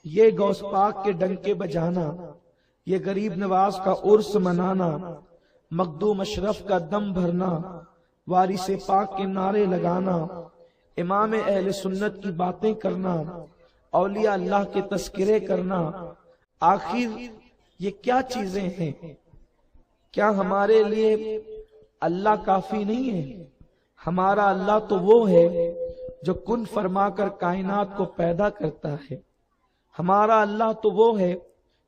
یہ غوث پاک کے ڈنکے بجانا، یہ غریب نواز کا عرس منانا، مخدوم اشرف کا دم بھرنا، وارث پاک کے نعرے لگانا، امام اہل سنت کی باتیں کرنا، اولیاء اللہ کے تذکرے کرنا، آخر یہ کیا چیزیں ہیں؟ کیا ہمارے لیے اللہ کافی نہیں ہے؟ ہمارا اللہ تو وہ ہے جو کن فرما کر کائنات کو پیدا کرتا ہے۔ ہمارا اللہ تو وہ ہے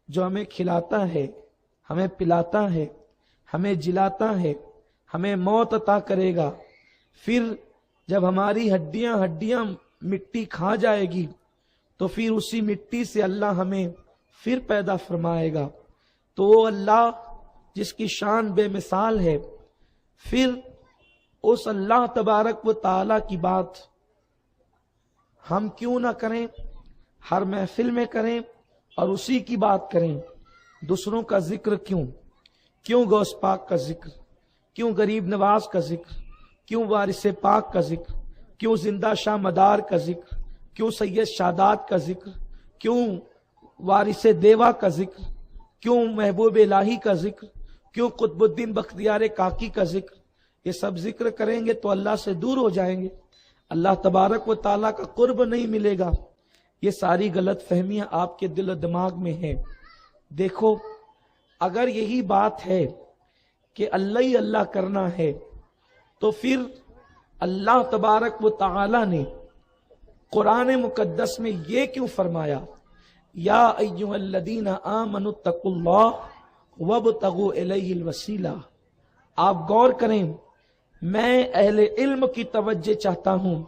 جو ہمیں کھلاتا ہے، ہمیں پلاتا ہے، ہمیں جلاتا ہے، ہمیں موت عطا کرے گا۔ پھر جب ہماری ہڈیاں مٹی کھا جائے گی تو پھر اسی مٹی سے اللہ ہمیں پھر پیدا فرمائے گا۔ تو وہ اللہ جس کی شان بے مثال ہے، پھر اس اللہ تبارک و تعالی کی بات ہم کیوں نہ کریں، ہر محفل میں کریں اور اسی کی بات کریں۔ دوسروں کا ذکر کیوں غوث پاک کا ذکر، کیوں غریب نواز کا ذکر، کیوں وارث پاک کا ذکر، کیوں زندہ شاہ مدار کا ذکر، کیوں سید شادات کا ذکر، کیوں وارث دیوا کا ذکر، کیوں محبوب الہی کا ذکر، کیوں قطب الدین بختیار کاکی کا ذکر؟ یہ سب ذکر کریں گے تو اللہ سے دور ہو جائیں گے، اللہ تبارک و تعالیٰ کا قرب نہیں ملے گا۔ یہ ساری غلط فہمیاں آپ کے دل و دماغ میں ہیں۔ دیکھو، اگر یہی بات ہے کہ اللہ ہی اللہ کرنا ہے تو پھر اللہ تبارک و تعالیٰ نے قرآن مقدس میں یہ کیوں فرمایا، یا ایھا الذین آمنوا اتقوا اللہ وابتغوا الیہ الوسیلہ؟ آپ غور کریں، میں اہل علم کی توجہ چاہتا ہوں،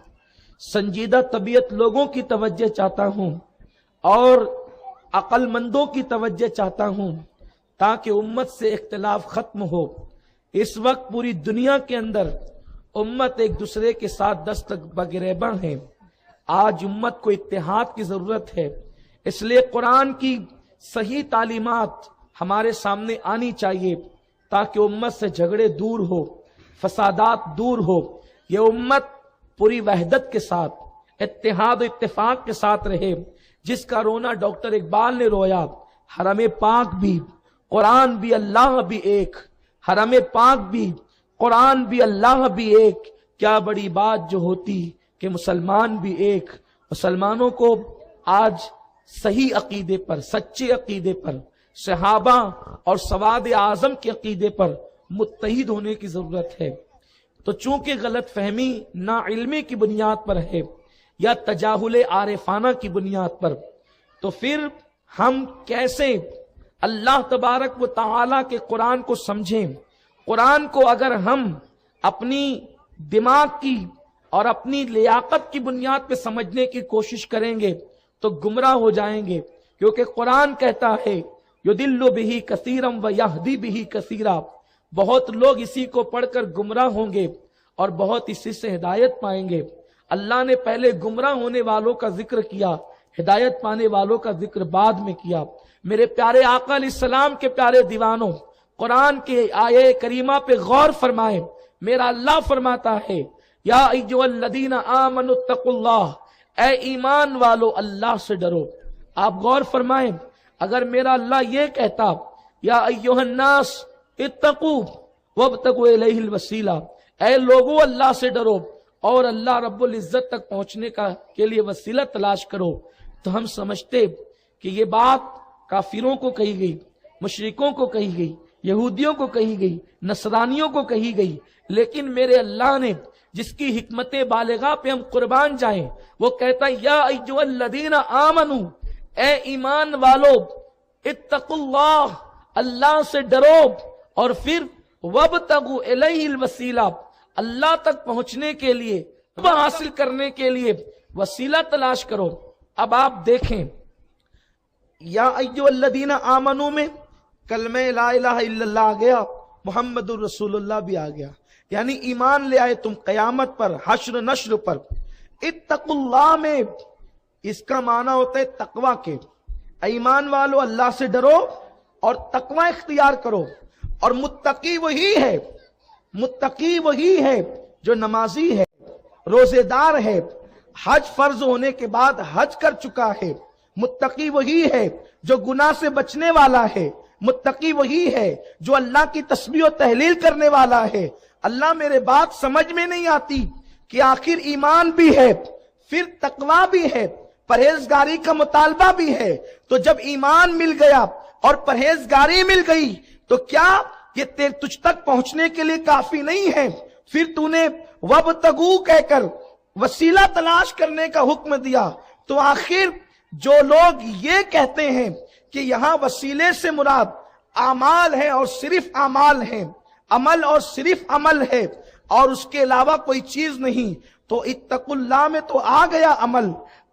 سنجیدہ طبیعت لوگوں کی توجہ چاہتا ہوں، اور عقل مندوں کی توجہ چاہتا ہوں، تاکہ امت سے اختلاف ختم ہو۔ اس وقت پوری دنیا کے اندر امت ایک دوسرے کے ساتھ دست بگریباں ہیں۔ آج امت کو اتحاد کی ضرورت ہے، اس لیے قرآن کی صحیح تعلیمات ہمارے سامنے آنی چاہیے تاکہ امت سے جھگڑے دور ہو، فسادات دور ہو، یہ امت پوری وحدت کے ساتھ، اتحاد و اتفاق کے ساتھ رہے۔ جس کا رونا ڈاکٹر اقبال نے رویا، حرم پاک بھی قرآن بھی اللہ بھی ایک، حرم پاک بھی قرآن بھی اللہ بھی ایک، کیا بڑی بات جو ہوتی کہ مسلمان بھی ایک۔ مسلمانوں کو آج صحیح عقیدے پر، سچے عقیدے پر، صحابہ اور سواد اعظم کے عقیدے پر متحد ہونے کی ضرورت ہے۔ تو چونکہ غلط فہمی نا علمی کی بنیاد پر ہے یا تجاہل عارفانہ کی بنیاد پر، تو پھر ہم کیسے اللہ تبارک و تعالیٰ کے قرآن کو سمجھیں؟ قرآن کو اگر ہم اپنی دماغ کی اور اپنی لیاقت کی بنیاد پہ سمجھنے کی کوشش کریں گے تو گمراہ ہو جائیں گے، کیونکہ قرآن کہتا ہے یضل بہ کثیرا ویہدی بہ کثیرا، بہت لوگ اسی کو پڑھ کر گمراہ ہوں گے اور بہت اسی سے ہدایت پائیں گے۔ اللہ نے پہلے گمراہ ہونے والوں کا ذکر کیا، ہدایت پانے والوں کا ذکر بعد میں کیا۔ میرے پیارے آقا علیہ السلام کے پیارے دیوانوں، قرآن کے آیے کریمہ پہ غور فرمائیں۔ میرا اللہ فرماتا ہے یا ایھا الذین آمنوا اتقوا اللہ، اے ایمان والو اللہ سے ڈرو۔ آپ غور فرمائیں، اگر میرا اللہ یہ کہتا یا ایھا الناس اتقوا وابتغوا الیہ الوسیلہ، اے لوگو اللہ سے ڈرو اور اللہ رب العزت تک پہنچنے کے لیے وسیلہ تلاش کرو، تو ہم سمجھتے کہ یہ بات کافروں کو کہی گئی، مشرکوں کو کہی گئی، یہودیوں کو کہی گئی، نصرانیوں کو کہی گئی۔ لیکن میرے اللہ نے جس کی حکمت بالغہ پہ ہم قربان جائیں، وہ کہتا ہے یا ایھا الذین آمنوا، اے ایمان والو، اتقوا اللہ، اللہ سے ڈرو، اور پھر وابتغوا الیہ الوسیلہ، اللہ تک پہنچنے کے لیے، حاصل کرنے کے لیے وسیلہ تلاش کرو۔ اب آپ دیکھیں، یا ایھا الذین آمنوا میں کلمہ لا الہ الا اللہ آ گیا، محمد الرسول اللہ بھی آ گیا، یعنی ایمان لے آئے تم قیامت پر، حشر نشر پر۔ اتقوا اللہ میں اس کا معنی ہوتا ہے تقوی کے، ایمان والو اللہ سے ڈرو اور تقوی اختیار کرو۔ اور متقی وہی ہے، متقی وہی ہے جو نمازی ہے، روزے دار ہے، حج فرض ہونے کے بعد حج کر چکا ہے، متقی وہی ہے جو گناہ سے بچنے والا ہے، متقی وہی ہے جو اللہ کی تسبیح و تحلیل کرنے والا ہے۔ اللہ میرے بات سمجھ میں نہیں آتی کہ آخر ایمان بھی ہے، پھر تقویٰ بھی ہے، پرہیزگاری کا مطالبہ بھی ہے، تو جب ایمان مل گیا اور پرہیزگاری مل گئی تو کیا یہ تجھ تک پہنچنے کے لیے کافی نہیں ہے؟ پھر تو نے وَابْتَغُوا کہہ کر وسیلہ تلاش کرنے کا حکم دیا۔ تو آخر جو لوگ یہ کہتے ہیں کہ یہاں وسیلے سے مراد اعمال ہے اور صرف اعمال ہیں، عمل اور صرف عمل ہے اور اس کے علاوہ کوئی چیز نہیں، تو اتقوا اللہ میں تو آ گیا عمل،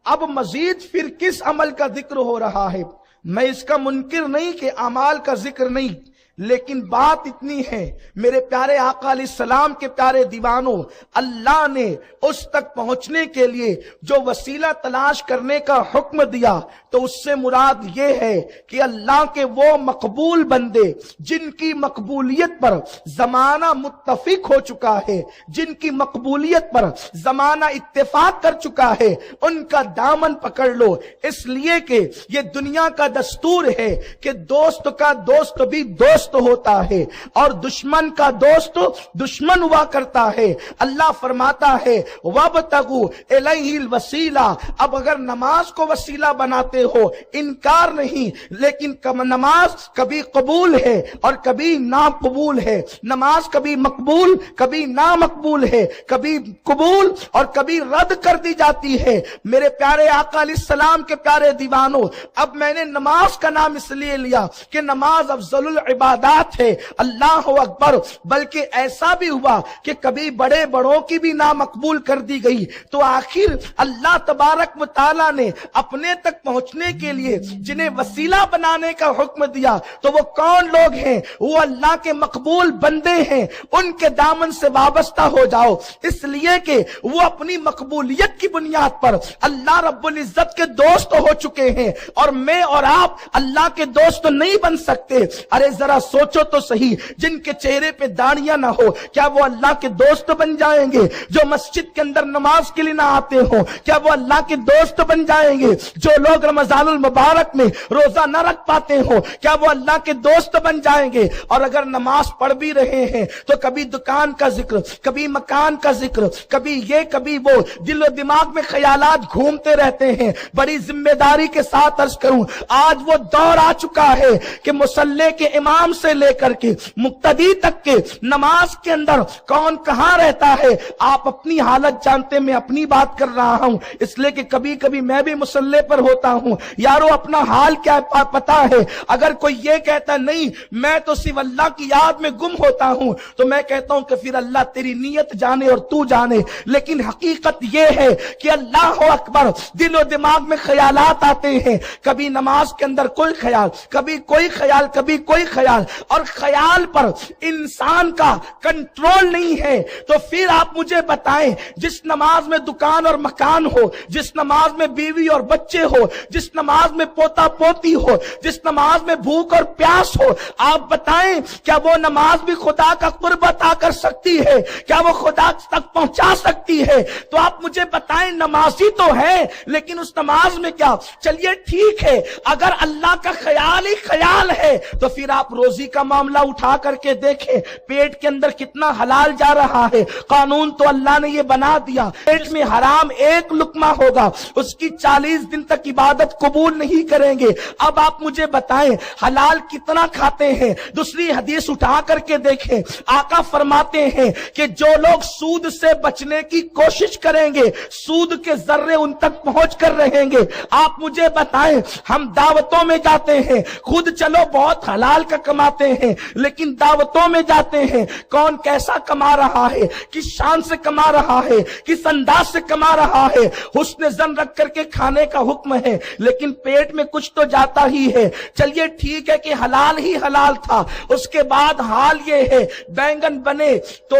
اب مزید پھر کس عمل کا ذکر ہو رہا ہے؟ میں اس کا منکر نہیں کہ اعمال کا ذکر نہیں، لیکن بات اتنی ہے میرے پیارے آقا علیہ السلام کے پیارے دیوانوں، اللہ نے اس تک پہنچنے کے لیے جو وسیلہ تلاش کرنے کا حکم دیا تو اس سے مراد یہ ہے کہ اللہ کے وہ مقبول بندے جن کی مقبولیت پر زمانہ متفق ہو چکا ہے، جن کی مقبولیت پر زمانہ اتفاق کر چکا ہے، ان کا دامن پکڑ لو، اس لیے کہ یہ دنیا کا دستور ہے کہ دوست کا دوست بھی دوست ہوتا ہے اور دشمن کا دوست دشمن ہوا کرتا ہے۔ اللہ فرماتا ہے وَابْتَغُوا إِلَيْهِ الْوَسِيلَةَ، اب اگر نماز کو وسیلہ بناتے ہو انکار نہیں، لیکن نماز کبھی قبول ہے اور کبھی ناقبول ہے، نماز کبھی مقبول کبھی نامقبول ہے، کبھی قبول اور کبھی رد کر دی جاتی ہے۔ میرے پیارے آقا علیہ السلام کے پیارے دیوانوں، اب میں نے نماز کا نام اس لیے لیا کہ نماز افضل العبادات ہے، اللہ اکبر، بلکہ ایسا بھی ہوا کہ کبھی بڑے بڑوں کی بھی نامقبول کر دی گئی۔ تو آخر اللہ تبارک و تعالیٰ نے اپنے تک پہنچنے کے لیے جنہیں وسیلہ بنانے کا حکم دیا تو وہ کون لوگ ہیں؟ وہ اللہ کے مقبول بندے ہیں، ان کے دامن سے وابستہ ہو جاؤ، اس لیے کہ وہ اپنی مقبولیت کی بنیاد پر اللہ رب العزت کے دوست ہو چکے ہیں، اور میں اور آپ اللہ کے دوست نہیں بن سکتے۔ ارے ذرا سوچو تو صحیح، جن کے چہرے پہ داڑیاں نہ ہو کیا وہ اللہ کے دوست بن جائیں گے؟ جو مسجد کے اندر نماز کے لیے نہ آتے ہوں کیا وہ اللہ کے دوست بن جائیں گے؟ جو لوگ رمضان المبارک میں روزہ نہ رکھ پاتے ہوں کیا وہ اللہ کے دوست بن جائیں گے؟ اور اگر نماز پڑھ بھی رہے ہیں تو کبھی دکان کا ذکر، کبھی مکان کا ذکر، کبھی یہ کبھی وہ، دل و دماغ میں خیالات گھومتے رہتے ہیں۔ بڑی ذمہ داری کے ساتھ عرض کروں، آج وہ دور آ چکا ہے کہ مصلی کے امام سے لے کر کے مقتدی تک کے نماز کے اندر کون کہاں رہتا ہے آپ اپنی حالت جانتے، میں اپنی بات کر رہا ہوں، اس لیے کہ کبھی کبھی میں بھی مصلی پر ہوتا ہوں۔ یارو اپنا حال کیا پتا ہے؟ اگر کوئی یہ کہتا نہیں میں تو صرف اللہ کی یاد میں گم ہوتا ہوں تو میں کہتا ہوں کہ پھر اللہ تیری نیت جانے اور تو جانے، لیکن حقیقت یہ ہے کہ اللہ اکبر، دل و دماغ میں خیالات آتے ہیں، کبھی نماز کے اندر کوئی خیال، کبھی کوئی خیال، کبھی کوئی خیال، اور خیال پر انسان کا کنٹرول نہیں ہے۔ تو پھر آپ مجھے بتائیں، جس نماز میں دکان اور مکان ہو، جس نماز میں بیوی اور بچے ہو، جس نماز میں پوتا پوتی ہو، جس نماز میں بھوک اور پیاس ہو، آپ بتائیں کیا وہ نماز بھی خدا کا قرب عطا کر سکتی ہے؟ کیا وہ خدا تک پہنچا سکتی ہے؟ تو آپ مجھے بتائیں، نمازی تو ہے لیکن اس نماز میں کیا؟ چلیے ٹھیک ہے، اگر اللہ کا خیال ہی خیال ہے تو پھر آپ روزی کا معاملہ اٹھا کر کے دیکھیں، پیٹ کے اندر کتنا حلال جا رہا ہے۔ قانون تو اللہ نے یہ بنا دیا، پیٹ میں حرام ایک لقمہ ہوگا اس کی 40 دن تک عبادت قبول نہیں کریں گے۔ اب آپ مجھے بتائیں حلال کتنا کھاتے ہیں؟ دوسری حدیث اٹھا کر کے دیکھیں، آقا فرماتے ہیں کہ جو لوگ سود سے بچنے کی کوشش کریں گے سود کے ذرے ان تک پہنچ کر رہیں گے۔ آپ مجھے بتائیں، ہم دعوتوں میں جاتے ہیں، خود چلو بہت حلال کا کماتے ہیں لیکن دعوتوں میں جاتے ہیں، کون کیسا کما رہا ہے، کس شان سے کما رہا ہے، کس انداز سے کما رہا ہے، حسن زن رکھ کر کے کھانے کا حکم ہے لیکن پیٹ میں کچھ تو جاتا ہی ہے۔ چلیے ٹھیک ہے کہ حلال ہی حلال تھا، اس کے بعد حال یہ ہے بینگن بنے تو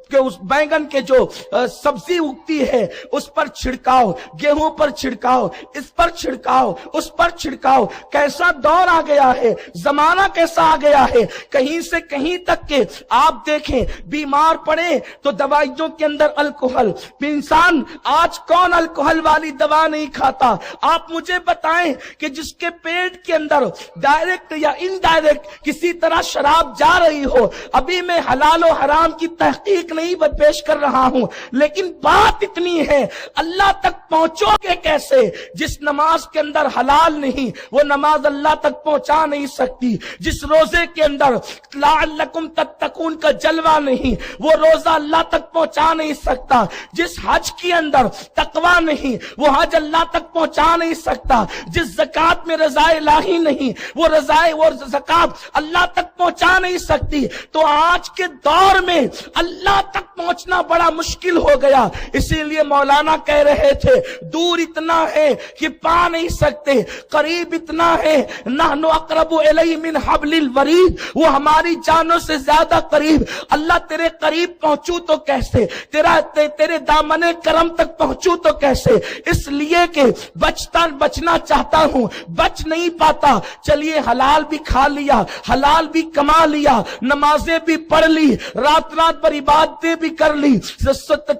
کہ اس بینگن کے جو سبزی اگتی ہے اس پر چھڑکاؤ، گیہوں پر چھڑکاؤ، اس پر چھڑکاؤ، اس پر چھڑکاؤ۔ کیسا دور آ گیا ہے، زمانہ کیسا آ گیا گیا ہے کہیں سے کہیں تک کہ آپ دیکھیں بیمار پڑے تو دوائیوں کے اندر الکوہل. انسان آج کون الکوہل والی دوا نہیں کھاتا؟ آپ مجھے بتائیں کہ جس کے پیٹ کے اندر ڈائریکٹ یا انڈائریکٹ کسی طرح شراب جا رہی ہو. ابھی میں حلال و حرام کی تحقیق نہیں پیش کر رہا ہوں، لیکن بات اتنی ہے اللہ تک پہنچو گے کیسے؟ جس نماز کے اندر حلال نہیں وہ نماز اللہ تک پہنچا نہیں سکتی. جس روزے کے اندر لعلکم تتقون کا جلوہ نہیں وہ روزہ اللہ تک پہنچا نہیں سکتا. جس حج کے اندر تقوی نہیں وہ حج اللہ تک پہنچا نہیں سکتا. جس زکات میں رضا الہی نہیں وہ زکات اللہ تک پہنچا نہیں سکتی. تو آج کے دور میں اللہ تک پہنچنا بڑا مشکل ہو گیا. اسی لیے مولانا کہہ رہے تھے دور اتنا ہے کہ پا نہیں سکتے، قریب اتنا ہے نحن اقرب الیہ من حبل الورید، وہ ہماری جانوں سے زیادہ قریب. اللہ تیرے قریب پہنچوں تو کیسے؟ تیرے دامن کرم تک پہنچوں تو کیسے؟ اس لیے کہ بچنا چاہتا ہوں، بچ نہیں پاتا. چلیے حلال بھی کھا لیا، حلال بھی کما لیا، نمازیں بھی پڑھ لی، رات پر عبادتیں بھی کر لی،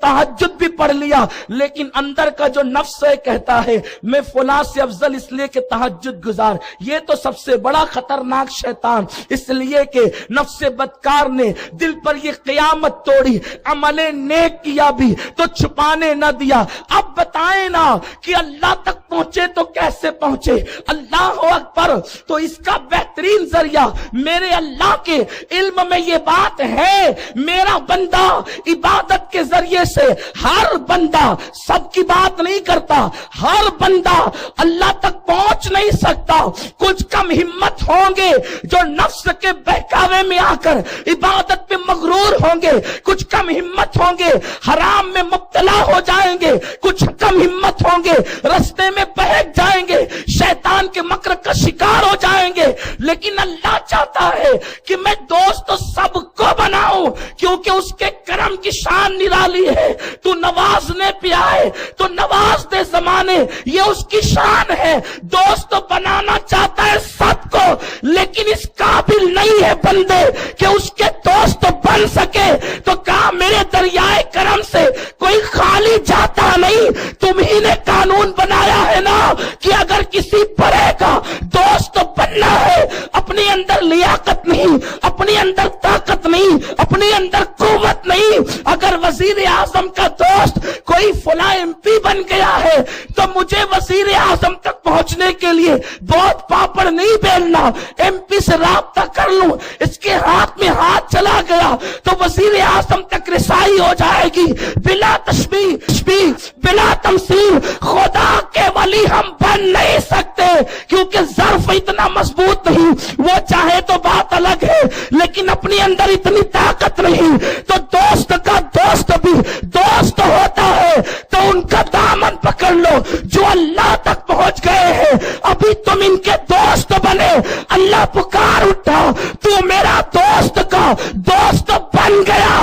تہجد بھی پڑھ لیا، لیکن اندر کا جو نفس ہے کہتا ہے میں فلاں سے افضل اس لیے کہ تہجد گزار. یہ تو سب سے بڑا خطرناک شیطان، اس لیے کہ نفس بدکار نے دل پر یہ قیامت توڑی، عمل نیک کیا بھی تو چھپانے نہ دیا. اب بتائیں نا کہ اللہ تک پہنچے تو کیسے پہنچے؟ اللہ اکبر. تو اس کا بہترین ذریعہ میرے اللہ کے علم میں یہ بات ہے، میرا بندہ عبادت کے ذریعے سے، ہر بندہ سب کی بات نہیں کرتا، ہر بندہ اللہ تک پہنچ نہیں سکتا. کچھ کم ہمت ہوں گے جو نفس کے بہکاوے میں آ کر عبادت پہ مغرور ہوں گے، کچھ کم ہمت ہوں گے حرام میں مبتلا ہو جائیں گے، کچھ کم ہمت ہوں گے رستے میں بہک جائیں گے، شیطان کے مکر کا شکار ہو جائیں گے. لیکن اللہ چاہتا ہے کہ میں دوست سب کو بناؤں، کیونکہ اس کے کرم کی شان نرالی ہے. تو نوازنے پہ آئے تو نواز دے زمانے، یہ اس کی شان ہے. دوست بنانا چاہتا ہے سب کو، لیکن اس قابل نہیں ہے بندے کہ اس کے دوست بن سکے. تو کہا میرے دریائے کرم سے کوئی خالی جاتا نہیں. تم ہی نے قانون بنایا ہے نا کہ اگر کسی بڑے کا دوست بننا ہے، اپنے اندر لیاقت نہیں، اپنے اندر طاقت نہیں، اپنے اندر قوت نہیں، اگر وزیر اعظم کا دوست کوئی فلاں ایم پی بن گیا ہے تو مجھے وزیر اعظم تک پہنچنے کے لیے بہت پاپڑ نہیں بیلنا، ایم پی سے رابطہ کر لوں، اس کے ہاتھ میں ہاتھ چلا گیا تو وزیر اعظم تک رسائی ہو جائے گی. بلا تشبیہ بلا تمثیل خدا کے ولی ہم بن نہیں سکتے، کیونکہ ظرف اتنا مضبوط نہیں. وہ چاہے تو بات الگ ہے، لیکن اپنے اندر اتنی طاقت نہیں. تو دوست کا دوست بھی دوست ہوتا ہے تو ان کا دامن پکڑ لو جو اللہ تک پہنچ گئے ہیں. ابھی تم ان کے دوست بنے، اللہ پکار اٹھا تو میرا دوست کا دوست بن گیا.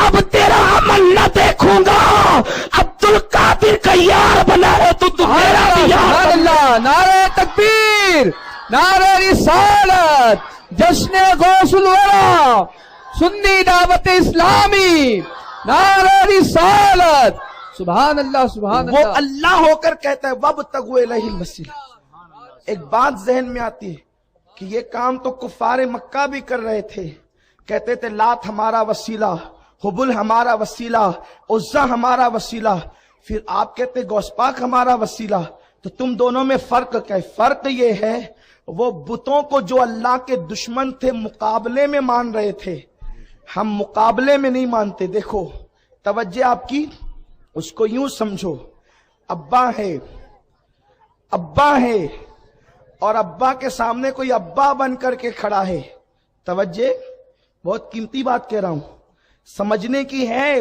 اب تیرا عمل نہ دیکھوں گا، عبد القادر کا یار بنا ہے تو تمہارا بھی یار. اللہ، نعرہ تکبیر، نعرہ رسالت، جشن غوث الورا، سنی دعوت اسلامی، نعرہ رسالت. سبحان اللہ، سبحان وہ اللہ. اللہ ہو کر کہتا ہے وَابْتَغُوا إِلَيْهِ الْوَسِيلَةَ. ایک بات ذہن میں آتی ہے کہ یہ کام تو کفار مکہ بھی کر رہے تھے. کہتے تھے لات ہمارا وسیلہ، حبل ہمارا وسیلہ، عزا ہمارا وسیلہ. پھر آپ کہتے غوث پاک ہمارا وسیلہ. تو تم دونوں میں فرق کیا ہے؟ فرق یہ ہے وہ بتوں کو جو اللہ کے دشمن تھے مقابلے میں مان رہے تھے، ہم مقابلے میں نہیں مانتے. دیکھو توجہ آپ کی، اس کو یوں سمجھو ابا ہے، ابا ہے اور ابا کے سامنے کوئی ابا بن کر کے کھڑا ہے. توجہ، بہت قیمتی بات کہہ رہا ہوں، سمجھنے کی ہے.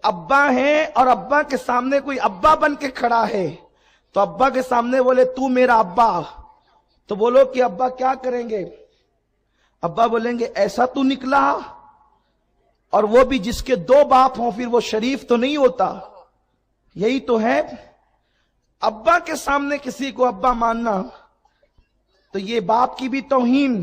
ابا ہے اور ابا کے سامنے کوئی ابا بن کے کھڑا ہے. تو ابا کے سامنے بولے تو میرا ابا، تو بولو کہ ابا کیا کریں گے؟ ابا بولیں گے ایسا تو نکلا. اور وہ بھی جس کے دو باپ ہوں پھر وہ شریف تو نہیں ہوتا. یہی تو ہے، ابا کے سامنے کسی کو ابا ماننا تو یہ باپ کی بھی توہین،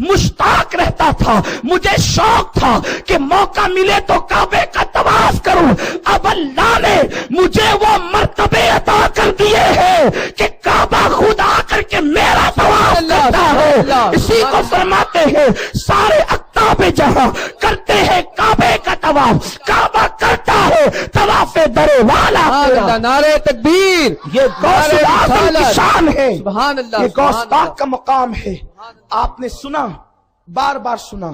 مشتاق رہتا تھا، مجھے شوق تھا کہ موقع ملے تو کعبے کا طواف کروں۔ اب اللہ نے مجھے وہ مرتبے عطا کر دیے ہیں کہ کعبہ خود آ کر کے میرا طواف کرتا ہے۔ اسی کو فرماتے ہیں سارے اقطاب جہاں کرتے ہیں کعبے کا طواف، کعبہ کرتا ہے طواف در والا تیرا۔ نعرہ تکبیر، یہ غوث اعظم کی شان ہے، سبحان اللہ، یہ غوث سبحان پاک اللہ۔ کا مقام ہے۔ آپ نے سنا، بار بار سنا،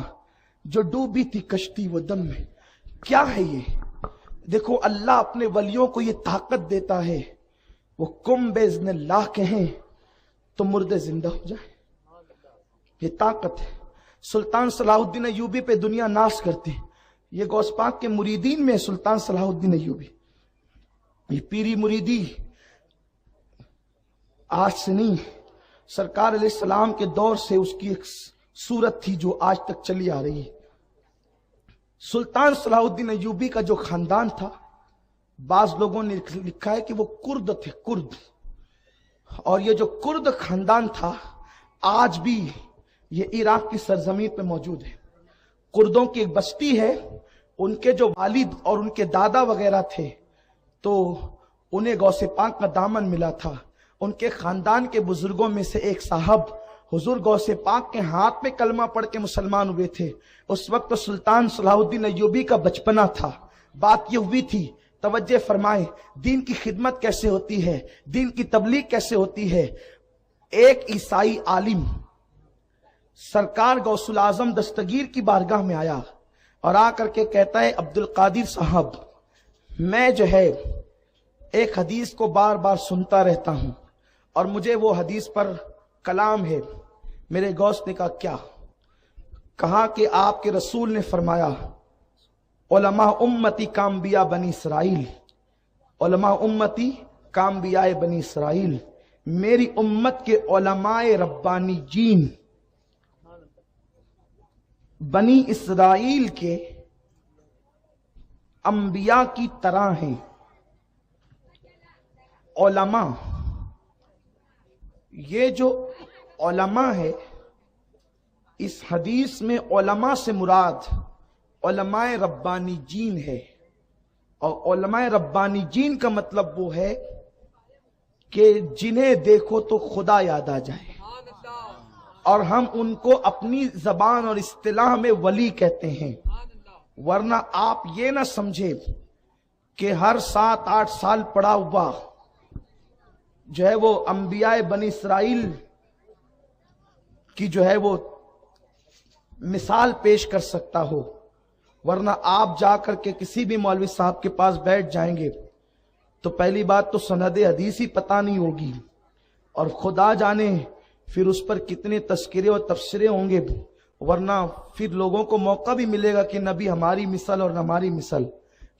جو ڈوبی تھی کشتی وہ دم میں۔ کیا ہے یہ؟ دیکھو اللہ اپنے ولیوں کو یہ طاقت دیتا ہے، وہ کم باذن اللہ کہیں تو مردے زندہ ہو جائیں، یہ طاقت ہے۔ سلطان صلاح الدین ایوبی پہ دنیا ناز کرتی، یہ غوث پاک کے مریدین میں سلطان صلاح الدین ایوبی، یہ پیری مریدی آج سے نہیں، سرکار علیہ السلام کے دور سے اس کی ایک صورت تھی جو آج تک چلی آ رہی ہے۔ سلطان صلاح الدین ایوبی کا جو خاندان تھا، بعض لوگوں نے لکھا ہے کہ وہ کرد تھے، کرد، اور یہ جو کرد خاندان تھا آج بھی یہ عراق کی سرزمین پہ موجود ہے۔ کردوں کی ایک بستی ہے، ان کے جو والد اور ان کے دادا وغیرہ تھے تو انہیں غوث پاک کا دامن ملا تھا۔ ان کے خاندان کے بزرگوں میں سے ایک صاحب حضور غوث پاک کے ہاتھ میں کلمہ پڑھ کے مسلمان ہوئے تھے۔ اس وقت تو سلطان صلاح الدین ایوبی کا بچپنا تھا۔ بات یہ ہوئی تھی، توجہ فرمائیں، دین کی خدمت کیسے ہوتی ہے، دین کی تبلیغ کیسے ہوتی ہے۔ ایک عیسائی عالم سرکار غوث الاعظم دستگیر کی بارگاہ میں آیا اور آ کر کے کہتا ہے عبد القادر صاحب، میں جو ہے ایک حدیث کو بار بار سنتا رہتا ہوں اور مجھے وہ حدیث پر کلام ہے۔ میرے غوث نے کہا کیا؟ کہا کہ آپ کے رسول نے فرمایا علماء امتی کانبیاء بنی اسرائیل، علماء امتی کانبیاء بنی اسرائیل، میری امت کے علماء ربانی جین بنی اسرائیل کے انبیاء کی طرح ہیں۔ علماء، یہ جو علماء ہے اس حدیث میں علماء سے مراد علماء ربانی جین ہے، اور علماء ربانی جین کا مطلب وہ ہے کہ جنہیں دیکھو تو خدا یاد آ جائے، اور ہم ان کو اپنی زبان اور اصطلاح میں ولی کہتے ہیں۔ ورنہ آپ یہ نہ سمجھے کہ ہر 7-8 سال پڑا ہوا جو ہے وہ انبیاء بنی اسرائیل کی جو ہے وہ مثال پیش کر سکتا ہو۔ ورنہ آپ جا کر کے کسی بھی مولوی صاحب کے پاس بیٹھ جائیں گے تو پہلی بات تو سند حدیث ہی پتہ نہیں ہوگی، اور خدا جانے پھر اس پر کتنے تذکرے اور تبصرے ہوں گے، ورنہ پھر لوگوں کو موقع بھی ملے گا کہ نبی ہماری مثل اور ہماری مثل۔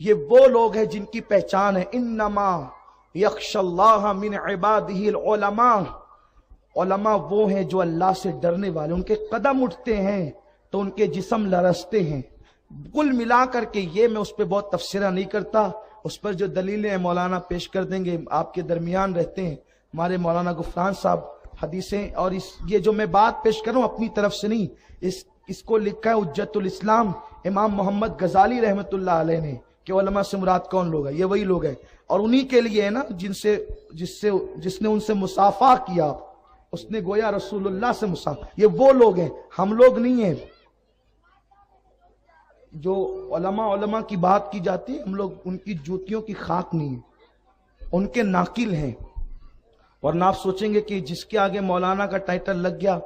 یہ وہ لوگ ہیں جن کی پہچان ہے انما یخشی اللہ من عبادہ العلماء۔ علماء وہ ہیں جو اللہ سے ڈرنے والے، ان کے قدم اٹھتے ہیں تو ان کے جسم لرزتے ہیں۔ کل ملا کر کے یہ میں اس پہ بہت تفسیرہ نہیں کرتا، اس پر جو دلیلیں ہیں مولانا پیش کر دیں گے، آپ کے درمیان رہتے ہیں ہمارے مولانا غفران صاحب حدیثیں، اور یہ جو میں بات پیش کروں اپنی طرف سے نہیں، اس کو لکھا ہے حجت الاسلام امام محمد غزالی رحمت اللہ علیہ نے کہ علماء سے مراد کون لوگ ہیں، یہ وہی لوگ ہیں، اور انہی کے لیے ہے نا جس نے ان سے مصافحہ کیا، اس نے گویا رسول اللہ سے مصافحہ، یہ وہ لوگ ہیں، ہم لوگ نہیں ہیں۔ جو علماء کی بات کی جاتی ہے، ہم لوگ ان کی جوتیوں کی خاک نہیں ہیں، ان کے ناقل ہیں۔ ورنہ آپ سوچیں گے کہ جس کے آگے مولانا کا ٹائٹل لگ گیا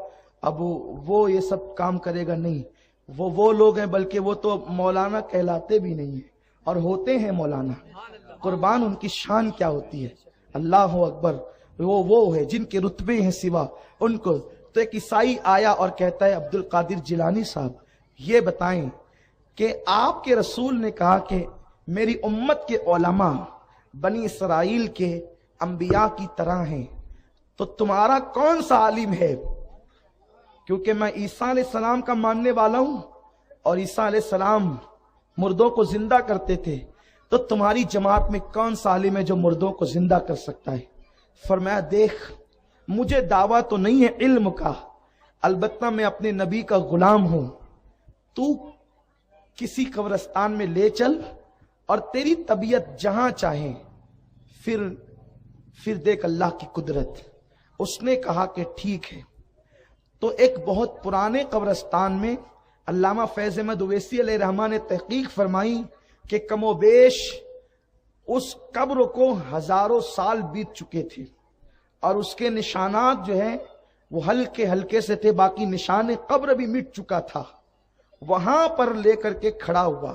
اب وہ یہ سب کام کرے گا، نہیں، وہ لوگ ہیں، بلکہ وہ تو مولانا کہلاتے بھی نہیں ہیں اور ہوتے ہیں مولانا۔ قربان ان کی شان کیا ہوتی ہے، اللہ اکبر، وہ ہے جن کے رتبے ہیں سوا ان کو۔ تو ایک عیسائی آیا اور کہتا ہے عبد القادر جیلانی صاحب یہ بتائیں کہ آپ کے رسول نے کہا کہ میری امت کے علماء بنی اسرائیل کے انبیاء کی طرح ہیں، تو تمہارا کون سا عالم ہے؟ کیونکہ میں عیسیٰ علیہ السلام کا ماننے والا ہوں اور عیسیٰ علیہ السلام مردوں کو زندہ کرتے تھے، تو تمہاری جماعت میں کون سا عالم ہے جو مردوں کو زندہ کر سکتا ہے؟ فرمایا دیکھ، مجھے دعویٰ تو نہیں ہے علم کا، البتہ میں اپنے نبی کا غلام ہوں، تو کسی قبرستان میں لے چل اور تیری طبیعت جہاں چاہے، پھر دیکھ اللہ کی قدرت۔ اس نے کہا کہ ٹھیک ہے۔ تو ایک بہت پرانے قبرستان میں علامہ فیض احمد اویسی علیہ رحمٰن نے تحقیق فرمائی کہ کم و بیش اس قبر کو ہزاروں سال بیت چکے تھے، اور اس کے نشانات جو ہیں وہ ہلکے ہلکے سے تھے، باقی نشان قبر بھی مٹ چکا تھا۔ وہاں پر لے کر کے کھڑا ہوا،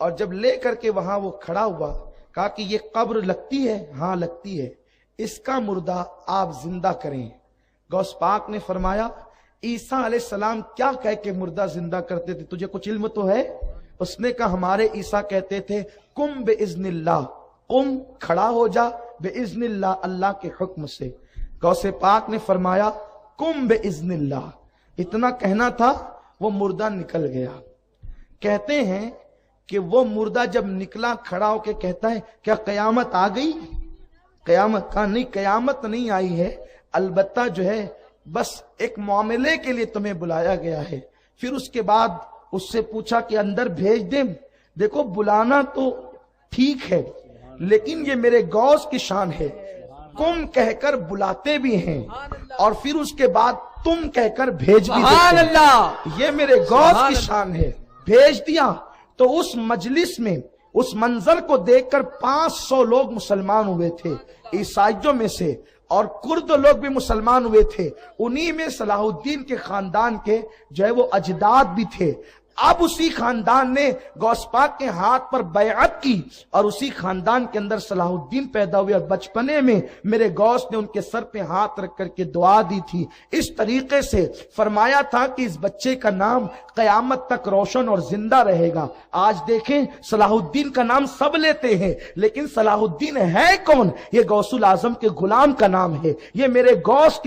اور جب لے کر کے وہاں وہ کھڑا ہوا، کہا کہ یہ قبر لگتی ہے؟ ہاں لگتی ہے، اس کا مردہ آپ زندہ کریں۔ غوث پاک نے فرمایا عیسیٰ علیہ السلام کیا کہہ کے مردہ زندہ کرتے تھے؟ تجھے کچھ علم تو ہے؟ اس نے کہا ہمارے عیسیٰ کہتے تھے قم باذن اللہ، قم کھڑا ہو جا، باذن اللہ اللہ کے حکم سے۔ غوث پاک نے فرمایا قم باذن اللہ، اتنا کہنا تھا، وہ مردہ نکل گیا۔ کہتے ہیں کہ وہ مردہ جب نکلا کھڑا ہو کے کہتا ہے کیا قیامت آ گئی؟ قیامت کا نہیں، قیامت نہیں آئی ہے، البتہ جو ہے بس ایک معاملے کے لیے تمہیں بلایا گیا ہے۔ پھر اس کے بعد اس سے پوچھا کہ اندر بھیج دیں؟ دیکھو بلانا تو ٹھیک ہے، لیکن یہ میرے غوث کی شان ہے، کم کہہ کر بلاتے بھی ہیں اور پھر اس کے بعد تم کہہ کر بھیج بھی دیتے ہیں، یہ میرے غوث کی شان ہے۔ بھیج دیا تو اس مجلس میں اس منظر کو دیکھ کر 500 لوگ مسلمان ہوئے تھے عیسائیوں میں سے، اور کرد لوگ بھی مسلمان ہوئے تھے، انہی میں صلاح الدین کے خاندان کے جو ہے وہ اجداد بھی تھے۔ اب اسی خاندان نے غوث پاک کے ہاتھ پر بیعت کی، اور اسی خاندان کے اندر صلاح الدین پیدا ہوئے، اور بچپنے میں میرے غوث نے ان کے سر پہ ہاتھ رکھ کر کے دعا دی تھی۔ اس طریقے سے فرمایا تھا کہ اس بچے کا نام قیامت تک روشن اور زندہ رہے گا۔ آج دیکھیں صلاح الدین کا نام سب لیتے ہیں، لیکن صلاح الدین ہے کون؟ یہ غوث الاعظم کے غلام کا نام ہے، یہ میرے غوث کی